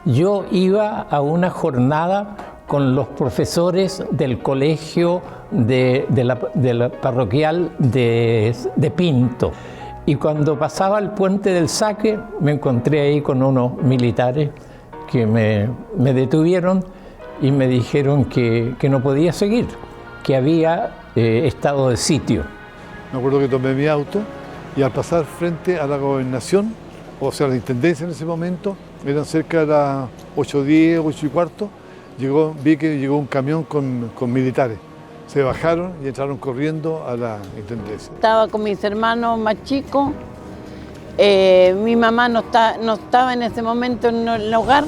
yo iba a una jornada con los profesores del colegio de la parroquial de Pinto. Y cuando pasaba el puente del Saque, me encontré ahí con unos militares que me detuvieron y me dijeron que no podía seguir, que había estado de sitio. Me acuerdo que tomé mi auto y al pasar frente a la gobernación, o sea, la intendencia en ese momento, eran cerca de las 8:10, 8:15, vi que llegó un camión con militares. Se bajaron y entraron corriendo a la intendencia. Estaba con mis hermanos más chicos, mi mamá no estaba en ese momento en el hogar,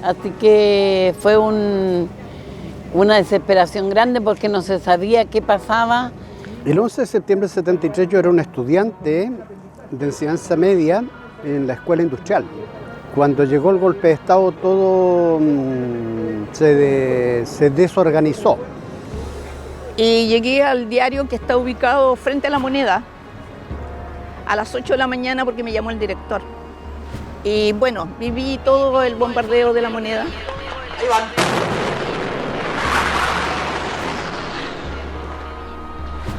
así que fue una desesperación grande porque no se sabía qué pasaba. El 11 de septiembre del 73 yo era un estudiante de enseñanza media en la escuela industrial. Cuando llegó el golpe de Estado todo se desorganizó. Y llegué al diario que está ubicado frente a La Moneda a las 8 de la mañana porque me llamó el director. Y bueno, viví todo el bombardeo de La Moneda. Ahí van.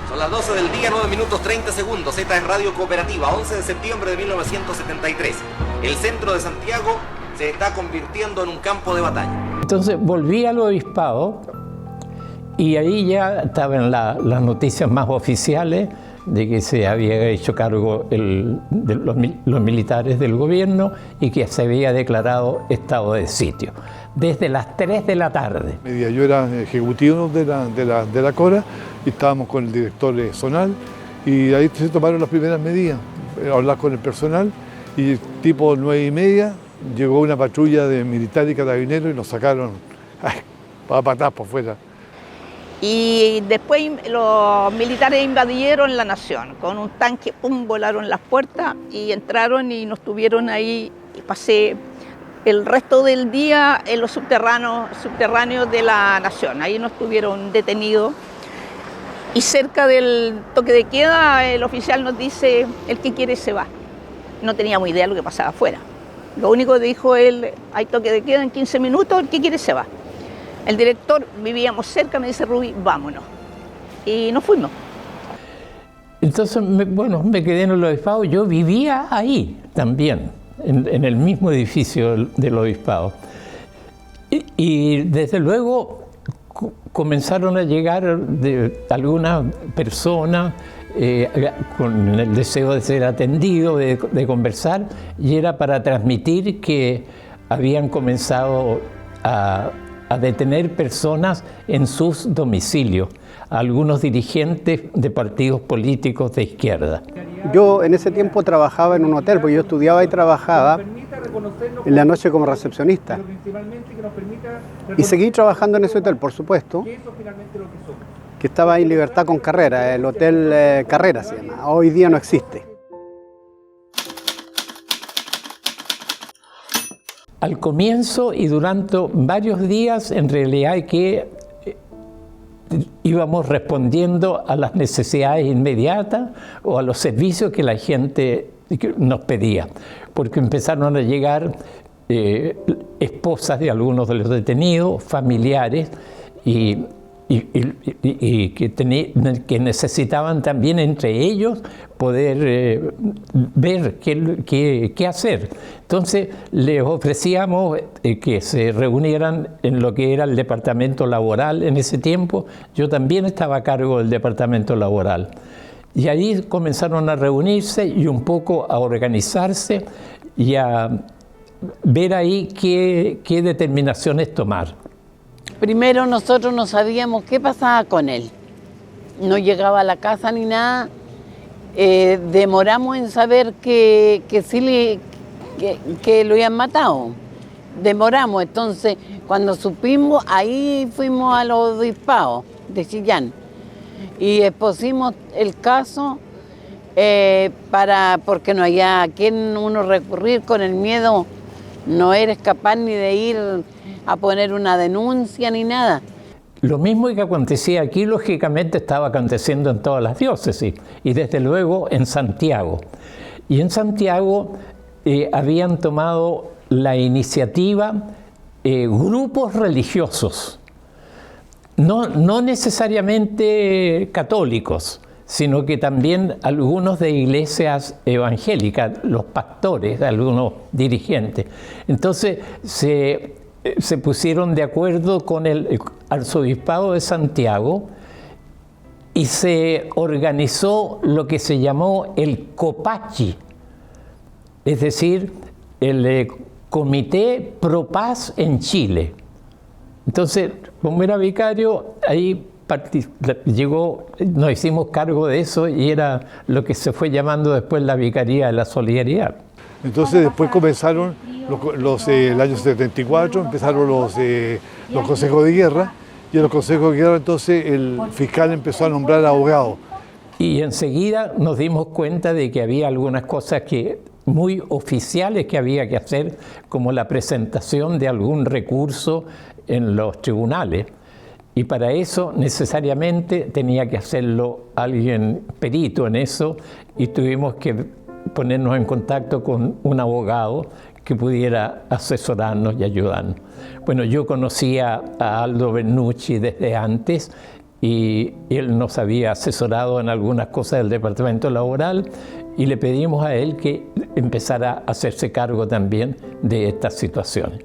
Son las 12 del día, 9 minutos 30 segundos. Esta es Radio Cooperativa, 11 de septiembre de 1973. El centro de Santiago se está convirtiendo en un campo de batalla. Entonces volví al obispado y ahí ya estaban las noticias más oficiales de que se había hecho cargo los militares del gobierno y que se había declarado estado de sitio. Desde las 3 de la tarde. Yo era ejecutivo de la Cora y estábamos con el director zonal y ahí se tomaron las primeras medidas, hablar con el personal y tipo 9:30 llegó una patrulla de militares y carabineros y nos sacaron para patas por fuera. Y después los militares invadieron la nación. Con un tanque, pum, volaron las puertas y entraron y nos tuvieron ahí. Y pasé el resto del día en los subterráneos de la nación. Ahí nos tuvieron detenidos. Y cerca del toque de queda, el oficial nos dice, el que quiere se va. No teníamos idea de lo que pasaba afuera. Lo único que dijo él, hay toque de queda en 15 minutos, el que quiere se va. El director, vivíamos cerca, me dice, Rubí, vámonos. Y nos fuimos. Entonces, me quedé en el obispado. Yo vivía ahí también, en el mismo edificio del obispado. Y desde luego comenzaron a llegar algunas personas con el deseo de ser atendido, de conversar, y era para transmitir que habían comenzado a detener personas en sus domicilios, algunos dirigentes de partidos políticos de izquierda. Yo en ese tiempo trabajaba en un hotel, porque yo estudiaba y trabajaba en la noche como recepcionista. Y seguí trabajando en ese hotel, por supuesto, que estaba ahí en Libertad con Carrera, el Hotel Carrera se llama, hoy día no existe. Al comienzo y durante varios días, en realidad que íbamos respondiendo a las necesidades inmediatas o a los servicios que la gente nos pedía, porque empezaron a llegar esposas de algunos de los detenidos, familiares, y que necesitaban también entre ellos poder ver qué hacer. Entonces les ofrecíamos que se reunieran en lo que era el departamento laboral en ese tiempo. Yo también estaba a cargo del departamento laboral. Y ahí comenzaron a reunirse y un poco a organizarse y a ver ahí qué determinaciones tomar. Primero nosotros no sabíamos qué pasaba con él. No llegaba a la casa ni nada. Demoramos en saber que lo habían matado. Demoramos. Entonces, cuando supimos, ahí fuimos a los obispados de Chillán y expusimos el caso porque no había a quién uno recurrir. Con el miedo no eres capaz ni de ir a poner una denuncia ni nada. Lo mismo que acontecía aquí, lógicamente, estaba aconteciendo en todas las diócesis y desde luego en Santiago. Y en Santiago habían tomado la iniciativa grupos religiosos, no necesariamente católicos, sino que también algunos de iglesias evangélicas, los pastores, algunos dirigentes. Entonces se pusieron de acuerdo con el arzobispado de Santiago y se organizó lo que se llamó el COPACHI, es decir, el Comité Pro Paz en Chile. Entonces, como era vicario, ahí nos hicimos cargo de eso y era lo que se fue llamando después la Vicaría de la Solidaridad. Entonces después comenzaron el año 74, empezaron los consejos de guerra, y en los consejos de guerra entonces el fiscal empezó a nombrar abogados. Y enseguida nos dimos cuenta de que había algunas cosas muy oficiales que había que hacer, como la presentación de algún recurso en los tribunales. Y para eso necesariamente tenía que hacerlo alguien perito en eso, y tuvimos que ponernos en contacto con un abogado que pudiera asesorarnos y ayudarnos. Bueno, yo conocía a Aldo Bernucci desde antes y él nos había asesorado en algunas cosas del departamento laboral, y le pedimos a él que empezara a hacerse cargo también de estas situaciones.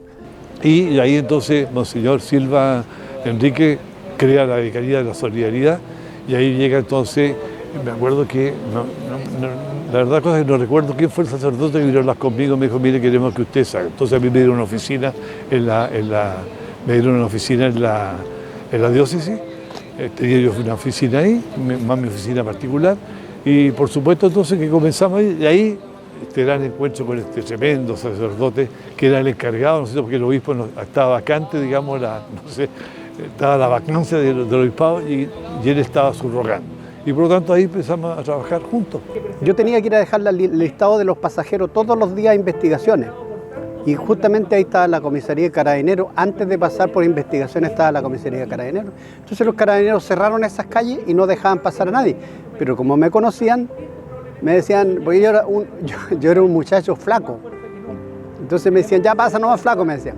Y ahí entonces Monseñor Silva Enrique crea la Vicaría de la Solidaridad, y ahí llega entonces, me acuerdo que, la verdad cosa es que no recuerdo quién fue el sacerdote que vino a hablar conmigo, me dijo, mire, queremos que usted salga. Entonces a mí me dieron una oficina en la diócesis, tenía yo una oficina ahí, más mi oficina particular, y por supuesto entonces que comenzamos ahí, y ahí este gran encuentro con este tremendo sacerdote que era el encargado, ¿no es cierto? Porque el obispo estaba vacante, digamos, estaba la vacancia del obispado, y él estaba subrogando. Y por lo tanto ahí empezamos a trabajar juntos. Yo tenía que ir a dejar el listado de los pasajeros todos los días a investigaciones. Y justamente ahí estaba la comisaría de Carabineros. Antes de pasar por investigaciones estaba la comisaría de Carabineros. Entonces los carabineros cerraron esas calles y no dejaban pasar a nadie. Pero como me conocían, me decían, porque yo era un muchacho flaco. Entonces me decían, ya pasa, no más flaco, me decían.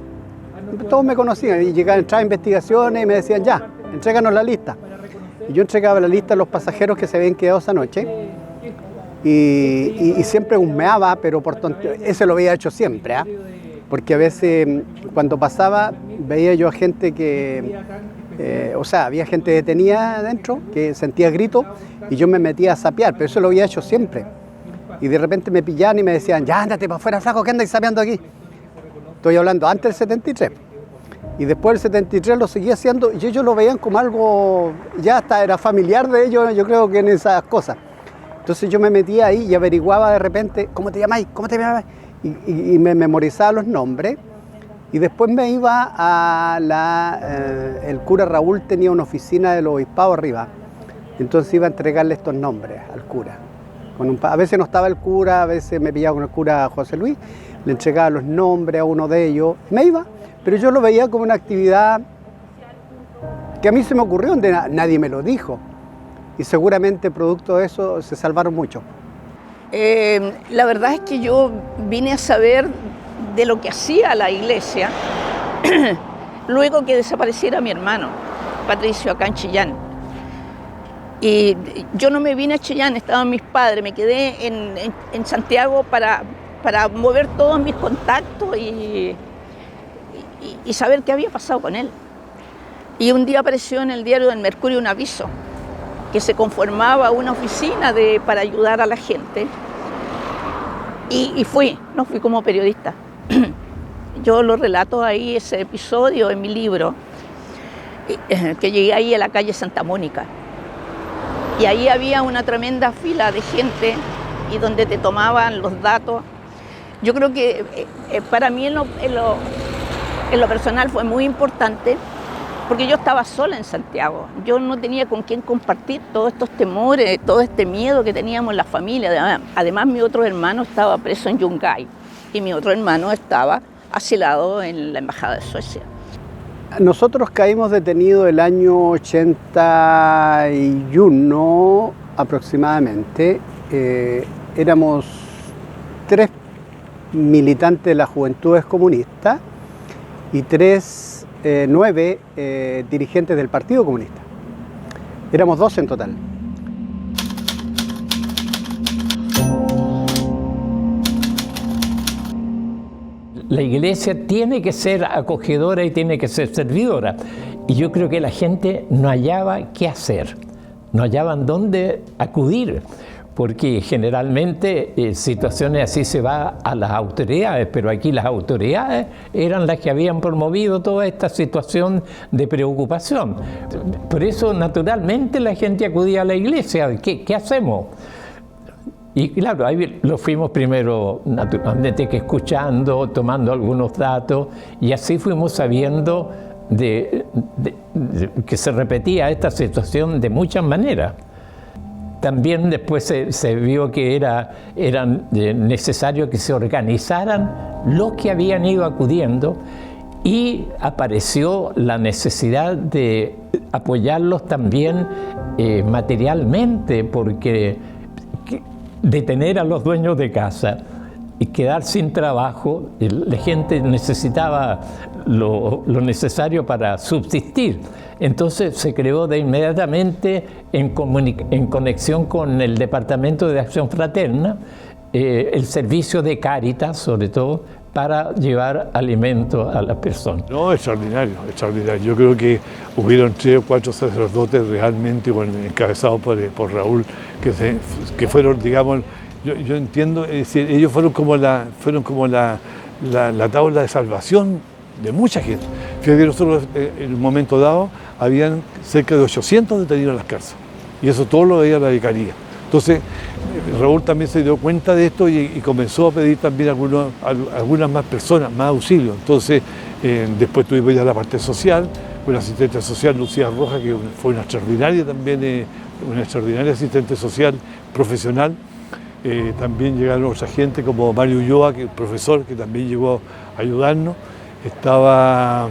Todos me conocían y entraba a investigaciones y me decían, ya, entréganos la lista. Y yo entregaba la lista de los pasajeros que se habían quedado esa noche y siempre humeaba, pero por tontería. Eso lo había hecho siempre, porque a veces cuando pasaba veía yo a gente había gente detenida adentro que sentía gritos y yo me metía a sapear, pero eso lo había hecho siempre. Y de repente me pillaban y me decían, ya ándate para afuera, flaco, ¿qué andas sapeando aquí? Estoy hablando antes del 73. Y después del 73 lo seguía haciendo y ellos lo veían como algo, ya hasta era familiar de ellos, yo creo que en esas cosas. Entonces yo me metía ahí y averiguaba de repente, ¿cómo te llamáis? ¿Cómo te llamáis? Y me memorizaba los nombres. Y después me iba el cura Raúl tenía una oficina del obispado arriba. Entonces iba a entregarle estos nombres al cura. A veces no estaba el cura, a veces me pillaba con el cura José Luis, le entregaba los nombres a uno de ellos, me iba. Pero yo lo veía como una actividad que a mí se me ocurrió, donde nadie me lo dijo. Y seguramente producto de eso se salvaron mucho. La verdad es que yo vine a saber de lo que hacía la iglesia luego que desapareciera mi hermano, Patricio, acá en Chillán. Y yo no me vine a Chillán, estaban mis padres, me quedé en Santiago para mover todos mis contactos y saber qué había pasado con él. Y un día apareció en el diario del Mercurio un aviso que se conformaba una oficina para ayudar a la gente. Y no fui como periodista. Yo lo relato ahí, ese episodio, en mi libro, que llegué ahí a la calle Santa Mónica. Y ahí había una tremenda fila de gente y donde te tomaban los datos. Yo creo que para mí en lo personal fue muy importante porque yo estaba sola en Santiago. Yo no tenía con quién compartir todos estos temores, todo este miedo que teníamos en la familia. Además, mi otro hermano estaba preso en Yungay y mi otro hermano estaba asilado en la Embajada de Suecia. Nosotros caímos detenidos el año 81 aproximadamente. Éramos 3 militantes de las Juventudes Comunistas y 9 dirigentes del Partido Comunista. Éramos 12 en total. La iglesia tiene que ser acogedora y tiene que ser servidora. Y yo creo que la gente no hallaba qué hacer, no hallaban dónde acudir, porque generalmente situaciones así se va a las autoridades, pero aquí las autoridades eran las que habían promovido toda esta situación de preocupación. Por eso, naturalmente, la gente acudía a la iglesia. ¿Qué hacemos? Y claro, ahí lo fuimos primero, naturalmente, que escuchando, tomando algunos datos, y así fuimos sabiendo que se repetía esta situación de muchas maneras. También después se vio que era necesario que se organizaran los que habían ido acudiendo, y apareció la necesidad de apoyarlos también materialmente, porque detener a los dueños de casa y quedar sin trabajo, la gente necesitaba lo necesario para subsistir. Entonces se creó de inmediatamente, en conexión con el Departamento de Acción Fraterna, el servicio de Cáritas, sobre todo, para llevar alimentos a las personas. No, extraordinario, extraordinario. Yo creo que hubieron 3 o 4 sacerdotes realmente, encabezados por Raúl, que fueron, digamos, yo entiendo, es decir, ellos fueron como la tabla de salvación de mucha gente. Fíjate que nosotros en un momento dado habían cerca de 800 detenidos en las cárceles, y eso todo lo veía la vicaría. Entonces Raúl también se dio cuenta de esto y comenzó a pedir también algunas más personas, más auxilio. Entonces después tuvimos ya la parte social, con la asistente social Lucía Rojas, que fue una extraordinaria también, una extraordinaria asistente social profesional. También llegaron otra gente como Mario Ulloa, que es profesor, que también llegó a ayudarnos. Estaban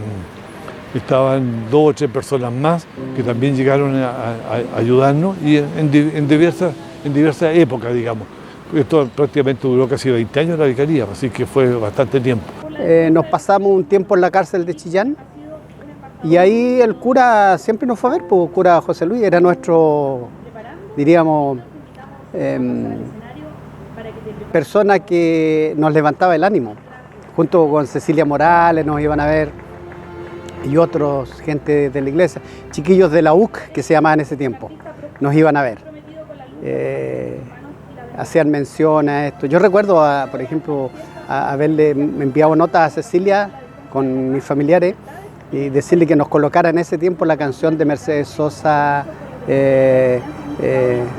2 o 3 personas más que también llegaron a ayudarnos, y en diversas épocas, digamos. Esto prácticamente duró casi 20 años la vicaría, así que fue bastante tiempo. Nos pasamos un tiempo en la cárcel de Chillán, y ahí el cura siempre nos fue a ver, pues, el cura José Luis era nuestro, diríamos, persona que nos levantaba el ánimo. Junto con Cecilia Morales nos iban a ver, y otros gente de la iglesia, chiquillos de la UC, que se llamaba en ese tiempo, nos iban a ver. Hacían mención a esto. Yo recuerdo, por ejemplo, haberle enviado notas a Cecilia con mis familiares y decirle que nos colocara en ese tiempo la canción de Mercedes Sosa,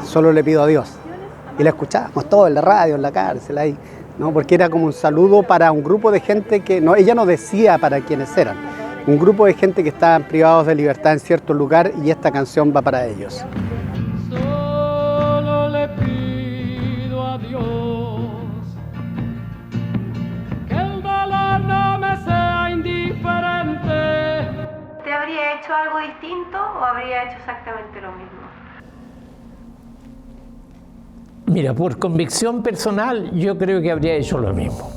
Solo le pido a Dios. Y la escuchábamos todo en la radio, en la cárcel, ahí, ¿no? Porque era como un saludo para un grupo de gente que ella no decía para quiénes eran. Un grupo de gente que estaban privados de libertad en cierto lugar, y esta canción va para ellos. Solo le pido a Dios que el dolor no me sea indiferente. ¿Te habría hecho algo distinto o habría hecho exactamente lo mismo? Mira, por convicción personal, yo creo que habría hecho lo mismo.